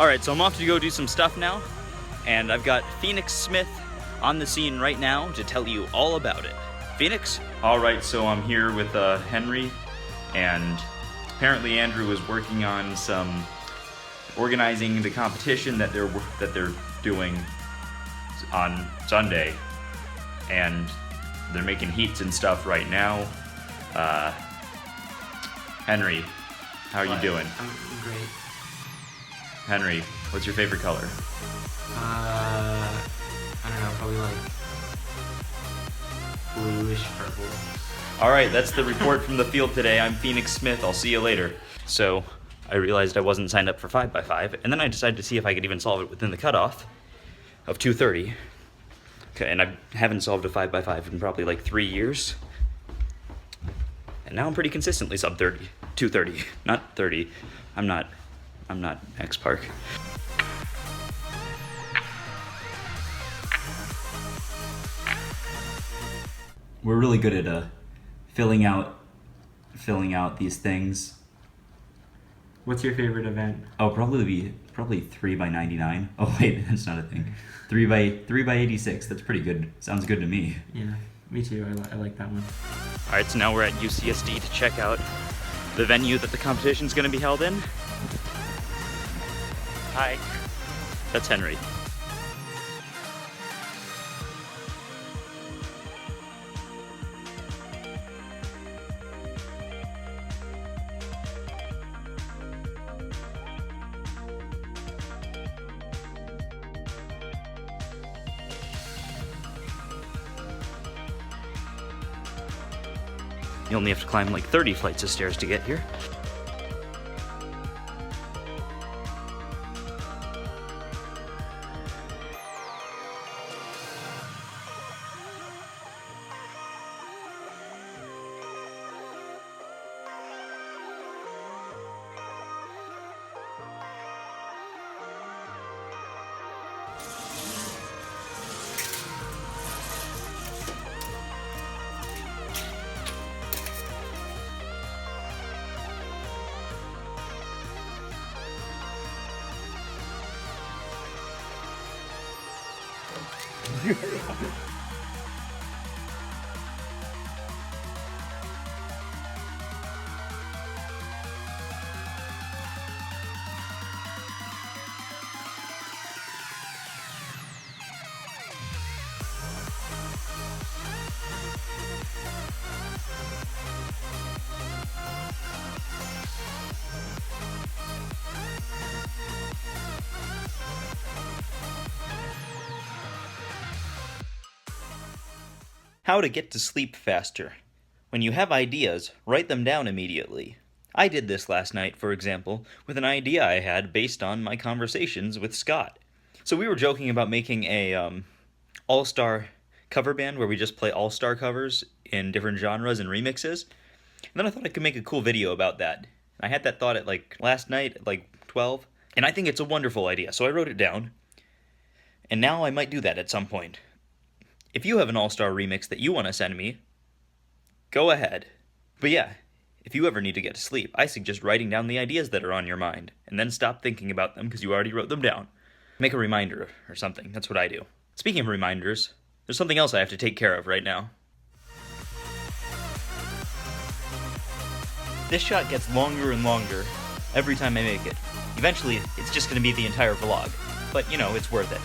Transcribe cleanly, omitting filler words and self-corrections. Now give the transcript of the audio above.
Alright, so I'm off to go do some stuff now, and I've got Phoenix Smith on the scene right now to tell you all about it. Phoenix? Alright, so I'm here with Henry, and apparently Andrew was working on some organizing the competition that they're doing on Sunday, and they're making heats and stuff right now. Henry, how are you doing? I'm great. Henry, what's your favorite color? I don't know, probably like bluish purple. Alright, that's the report from the field today. I'm Phoenix Smith, I'll see you later. So, I realized I wasn't signed up for 5x5, and then I decided to see if I could even solve it within the cutoff of 230. Okay, and I haven't solved a 5x5 in probably like 3 years. And now I'm pretty consistently sub 30, 230, not 30. I'm not X Park. We're really good at filling out these things. What's your favorite event? Oh, probably 3x99. Oh wait, that's not a thing. 3x86. That's pretty good. Sounds good to me. Yeah, me too. I like that one. All right, so now we're at UCSD to check out the venue that the competition's going to be held in. Hi. That's Henry. You only have to climb like 30 flights of stairs to get here. How to get to sleep faster. When you have ideas, write them down immediately. I did this last night, for example, with an idea I had based on my conversations with Scott. So we were joking about making a all-star cover band where we just play all-star covers in different genres and remixes. And then I thought I could make a cool video about that. I had that thought at last night at 12, and I think it's a wonderful idea, so I wrote it down. And now I might do that at some point. If you have an all-star remix that you want to send me, go ahead. But yeah, if you ever need to get to sleep, I suggest writing down the ideas that are on your mind, and then stop thinking about them because you already wrote them down. Make a reminder or something, that's what I do. Speaking of reminders, there's something else I have to take care of right now. This shot gets longer and longer every time I make it. Eventually, it's just going to be the entire vlog, but you know, it's worth it.